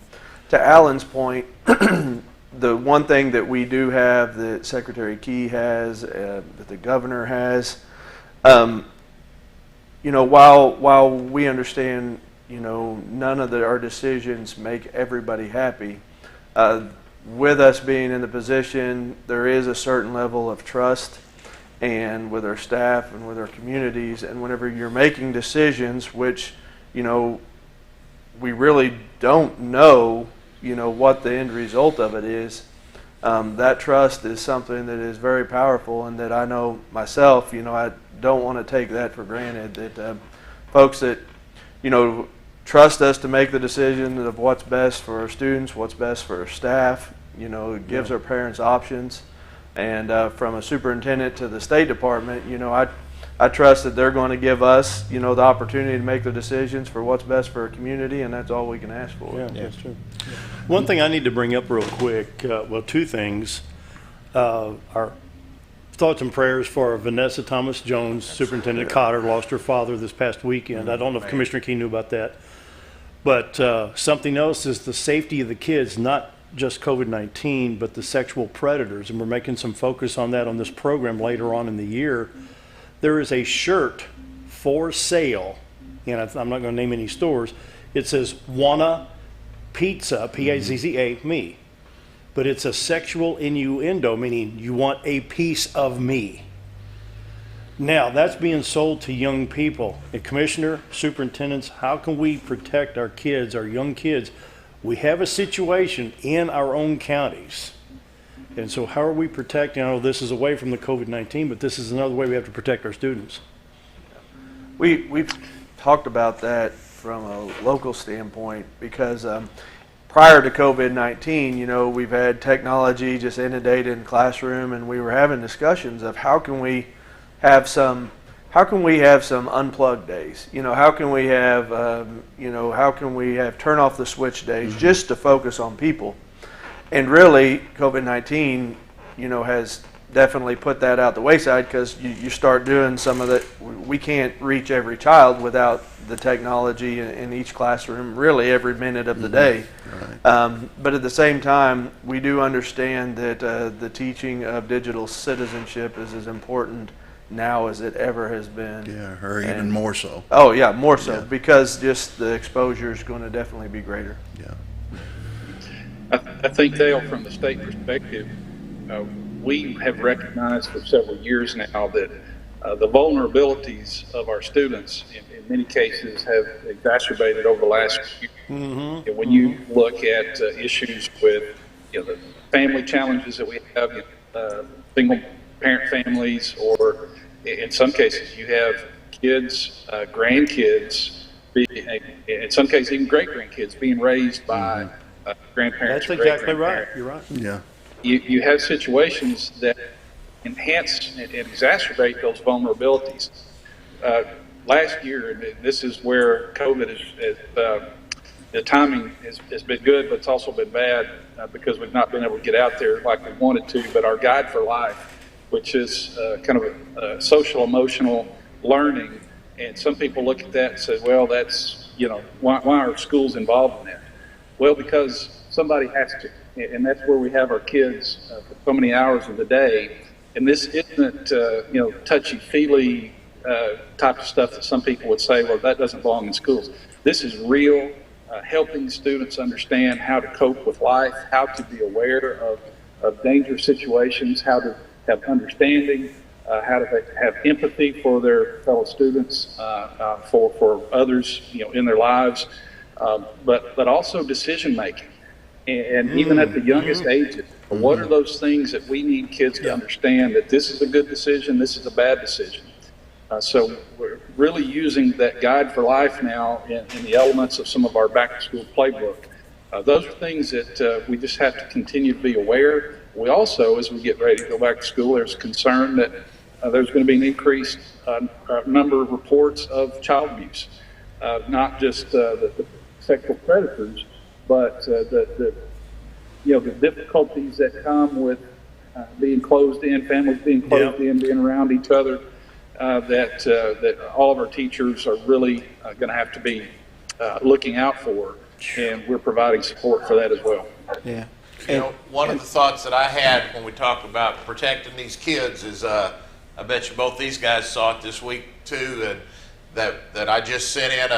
to Alan's point, the one thing that we do have, that Secretary Key has, that the governor has, you know, while we understand, you know, none of our decisions make everybody happy, with us being in the position, there is a certain level of trust, and with our staff and with our communities, and whenever you're making decisions, which, you know, we really don't know, you know, what the end result of it is, that trust is something that is very powerful, and that I know myself, you know, I don't want to take that for granted, that folks that, you know, trust us to make the decision of what's best for our students, what's best for our staff, you know, it gives our parents options. And from a superintendent to the State Department, you know, I trust that they're going to give us, you know, the opportunity to make the decisions for what's best for our community, and that's all we can ask for. Yeah, that's true. One thing I need to bring up real quick, well, two things. Our thoughts and prayers for Vanessa Thomas Jones, Superintendent Cotter, lost her father this past weekend. I don't know if Commissioner Key knew about that. But something else is the safety of the kids, not just COVID-19, but the sexual predators. And we're making some focus on that on this program later on in the year. There is a shirt for sale, and I'm not going to name any stores. It says Wanna Pizza, P-A-Z-Z-A, me. But it's a sexual innuendo, meaning you want a piece of me. Now, that's being sold to young people. And Commissioner, superintendents, how can we protect our kids, our young kids? We have a situation in our own counties. And so how are we protecting? I know this is away from the COVID-19, but this is another way we have to protect our students. We've talked about that from a local standpoint, because prior to COVID-19, you know, we've had technology just inundated in classroom, and we were having discussions of how can we have some unplugged days? You know, how can we have turn off the switch days just to focus on people? And really, COVID-19, you know, has definitely put that out the wayside, because you start doing some of that. We can't reach every child without the technology in each classroom, really every minute of the day. Right. But at the same time, we do understand that the teaching of digital citizenship is as important now as it ever has been. Yeah, or even more so. Oh yeah, more so, because just the exposure is going to definitely be greater. Yeah. I think, Dale, from the state perspective, we have recognized for several years now that the vulnerabilities of our students in many cases have exacerbated over the last year. Mm-hmm. When you look at issues with the family challenges that we have, single parent families, or in some cases you have kids, grandkids, in some cases even great grandkids being raised by grandparents. That's exactly right. You're right. Yeah. You have situations that enhance and exacerbate those vulnerabilities. Last year, and this is where COVID is the timing has been good, but it's also been bad because we've not been able to get out there like we wanted to. But our Guide for Life, which is kind of a social emotional learning, and some people look at that and say, well, that's, why are schools involved in that? Well, because somebody has to, and that's where we have our kids for so many hours of the day. And this isn't, touchy-feely type of stuff that some people would say, well, that doesn't belong in schools. This is real, helping students understand how to cope with life, how to be aware of dangerous situations, how to have understanding, how to have empathy for their fellow students, for others, in their lives, but also decision-making. And even at the youngest ages, what are those things that we need kids to understand that this is a good decision, this is a bad decision? So we're really using that Guide for Life now in the elements of some of our back-to-school playbook. Those are things that we just have to continue to be aware. We also, as we get ready to go back to school, there's concern that there's going to be an increased number of reports of child abuse, not just the sexual predators, but the difficulties that come with being closed in, families being closed in, being around each other, that all of our teachers are really going to have to be looking out for, and we're providing support for that as well. Yeah. One of the thoughts that I had when we talked about protecting these kids is, I bet you both these guys saw it this week too, and that I just sent in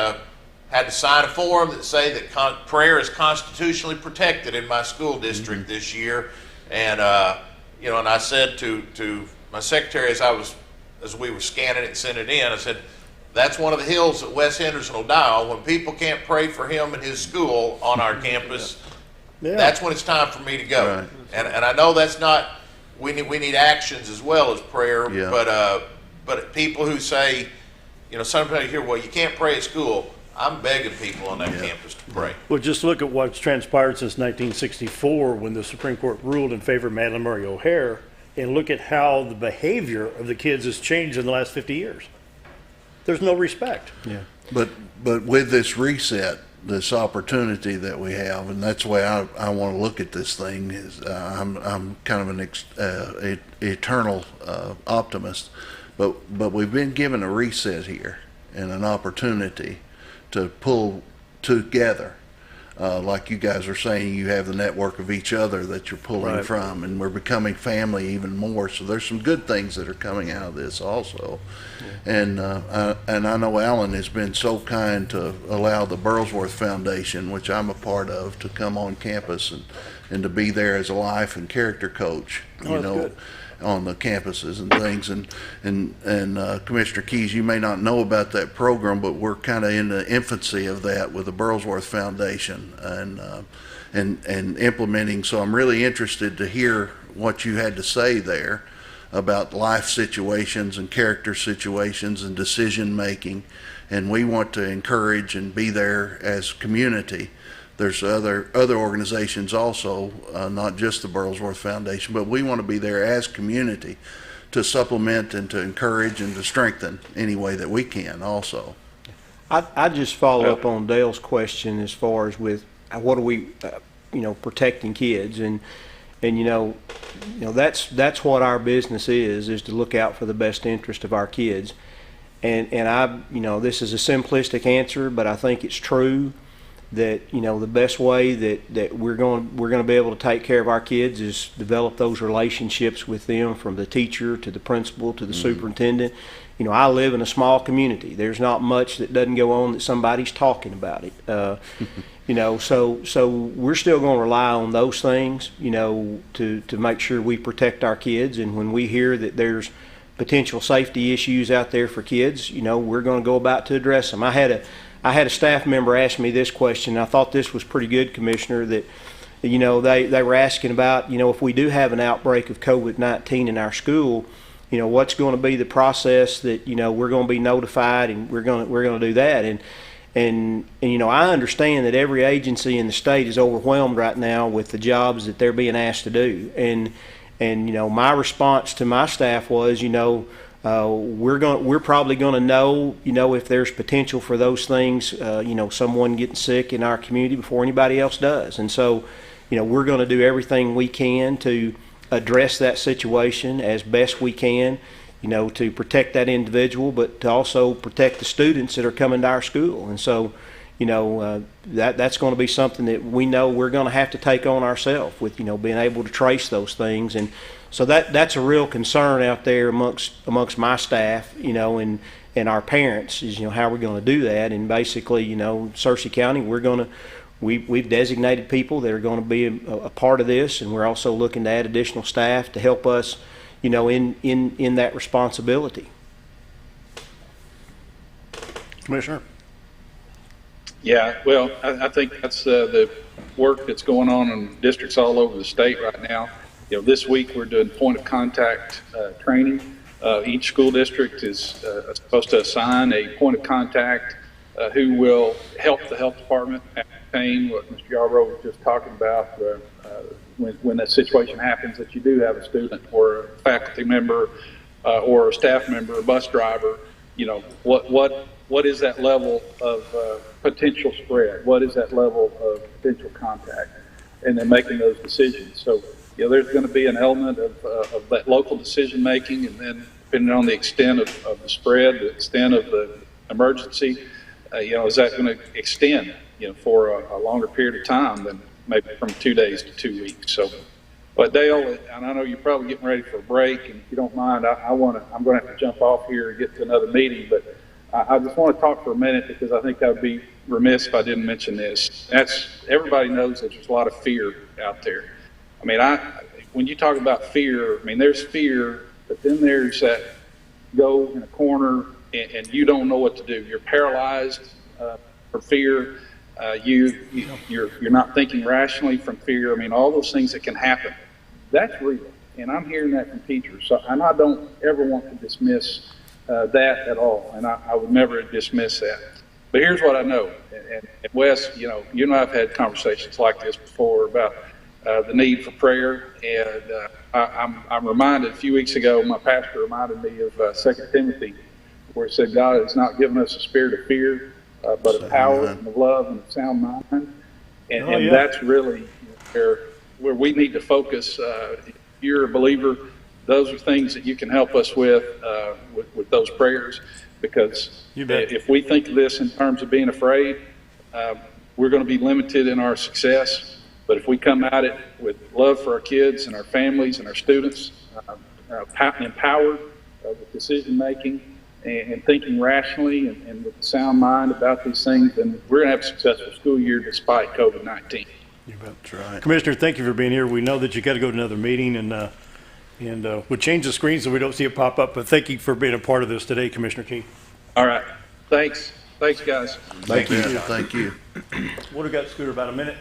had to sign a form that say that prayer is constitutionally protected in my school district this year, and and I said to my secretary as we were scanning it and sending it in, I said, that's one of the hills that Wes Henderson will die on. When people can't pray for him and his school on our campus, that's when it's time for me to go. Right. And I know that's not, we need actions as well as prayer, but people who say, sometimes you hear, well, you can't pray at school. I'm begging people on that campus to pray. Well, just look at what's transpired since 1964 when the Supreme Court ruled in favor of Madalyn Murray O'Hair, and look at how the behavior of the kids has changed in the last 50 years. There's no respect. Yeah. But with this reset, this opportunity that we have, and that's the way I want to look at this thing, is I'm kind of an eternal optimist, but we've been given a reset here and an opportunity to pull together. Like you guys are saying, you have the network of each other that you're pulling from, and we're becoming family even more. So there's some good things that are coming out of this also. And I know Alan has been so kind to allow the Burlsworth Foundation, which I'm a part of, to come on campus and to be there as a life and character coach. Good. On the campuses and things, and Commissioner Keys, you may not know about that program, but we're kind of in the infancy of that with the Burlsworth Foundation and implementing. So I'm really interested to hear what you had to say there about life situations and character situations and decision making, and we want to encourage and be there as community. There's other organizations also, not just the Burlsworth Foundation, but we want to be there as community to supplement and to encourage and to strengthen any way that we can also. I just follow up on Dale's question as far as with what are we, protecting kids, and that's what our business is to look out for the best interest of our kids, and this is a simplistic answer, but I think it's true. That the best way that we're going to be able to take care of our kids is develop those relationships with them, from the teacher to the principal to the superintendent. I live in a small community. There's not much that doesn't go on that somebody's talking about it. So we're still going to rely on those things, to make sure we protect our kids. And when we hear that there's potential safety issues out there for kids, we're going to go about to address them. I had a staff member ask me this question. I thought this was pretty good, Commissioner, that they were asking about, if we do have an outbreak of COVID-19 in our school, what's going to be the process that, we're going to be notified, and we're going to do that. And I understand that every agency in the state is overwhelmed right now with the jobs that they're being asked to do. And my response to my staff was, we're probably going to know, if there's potential for those things, someone getting sick in our community before anybody else does. And so, we're going to do everything we can to address that situation as best we can, to protect that individual, but to also protect the students that are coming to our school. And so, that's going to be something that we know we're going to have to take on ourselves with, being able to trace those things. And so that's a real concern out there amongst my staff, and our parents is, how we're going to do that. And basically, Searcy County, we've designated people that are going to be a part of this, and we're also looking to add additional staff to help us, in that responsibility. Commissioner? Yeah, well, I think that's the work that's going on in districts all over the state right now. This week we're doing point of contact training. Each school district is supposed to assign a point of contact who will help the health department ascertain what Mr. Yarbrough was just talking about. When that situation happens, that you do have a student or a faculty member or a staff member, a bus driver, what is that level of potential spread? What is that level of potential contact? And then making those decisions. So, there's going to be an element of that local decision making, and then depending on the extent of the spread, the extent of the emergency, is that going to extend, for a longer period of time than maybe from 2 days to 2 weeks. So, but Dale, and I know you're probably getting ready for a break, and if you don't mind, I'm going to have to jump off here and get to another meeting, but I just want to talk for a minute because I think I would be remiss if I didn't mention this. Everybody knows that there's a lot of fear out there. I mean, when you talk about fear, there's fear, but then there's that go in a corner and you don't know what to do. You're paralyzed for fear. You're not thinking rationally from fear. All those things that can happen. That's real, and I'm hearing that from teachers. So, and I don't ever want to dismiss that at all, and I would never dismiss that. But here's what I know, and Wes, you and I have had conversations like this before about the need for prayer, and I'm reminded a few weeks ago, my pastor reminded me of 2 Timothy, where it said God has not given us a spirit of fear, but of power and of love and of sound mind, and that's really where we need to focus. If you're a believer, those are things that you can help us with those prayers, because if we think of this in terms of being afraid, we're going to be limited in our success. But if we come at it with love for our kids and our families and our students, empowered with decision making and thinking rationally and with a sound mind about these things, then we're going to have a successful school year despite COVID-19. You bet. That's right. Commissioner, thank you for being here. We know that you got to go to another meeting, and we'll change the screen so we don't see it pop up. But thank you for being a part of this today, Commissioner King. All right. Thanks. Thanks, guys. Thank you. Thank you. What do we got, Scooter? About a minute?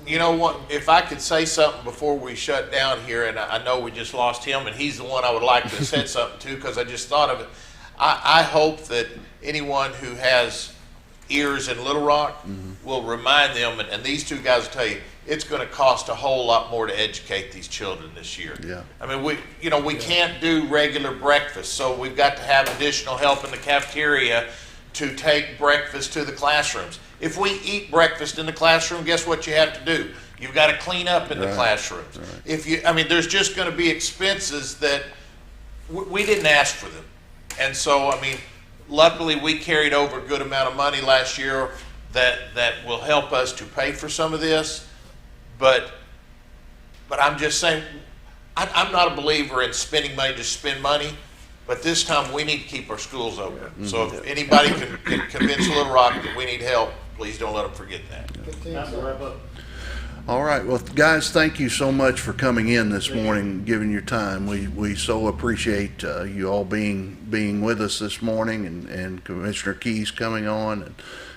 You know what, if I could say something before we shut down here, and I know we just lost him, and he's the one I would like to have said something to, because I just thought of it. I hope that anyone who has ears in Little Rock will remind them, and these two guys will tell you, it's going to cost a whole lot more to educate these children this year. Yeah. We can't do regular breakfast, so we've got to have additional help in the cafeteria to take breakfast to the classrooms. If we eat breakfast in the classroom, guess what you have to do? You've got to clean up in the classrooms. Right. There's just going to be expenses that we didn't ask for them. And so, luckily we carried over a good amount of money last year that will help us to pay for some of this. But I'm just saying, I'm not a believer in spending money to spend money. But this time we need to keep our schools open. So if anybody can convince Little Rock that we need help, please don't let them forget that. All right. Well, guys, thank you so much for coming in this morning, giving your time. We so appreciate you all being with us this morning, and Commissioner Keys coming on,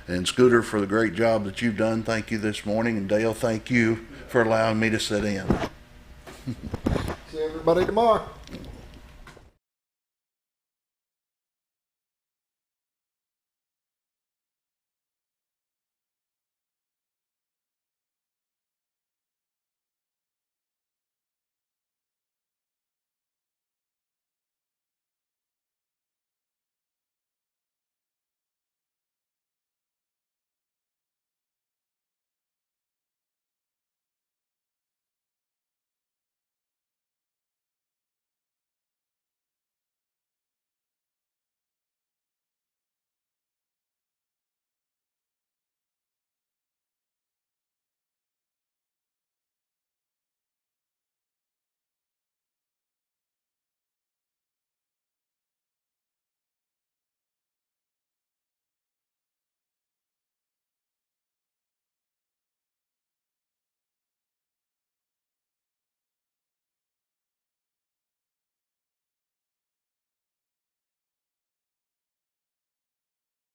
and Scooter for the great job that you've done. Thank you this morning. And Dale, thank you for allowing me to sit in. See everybody tomorrow.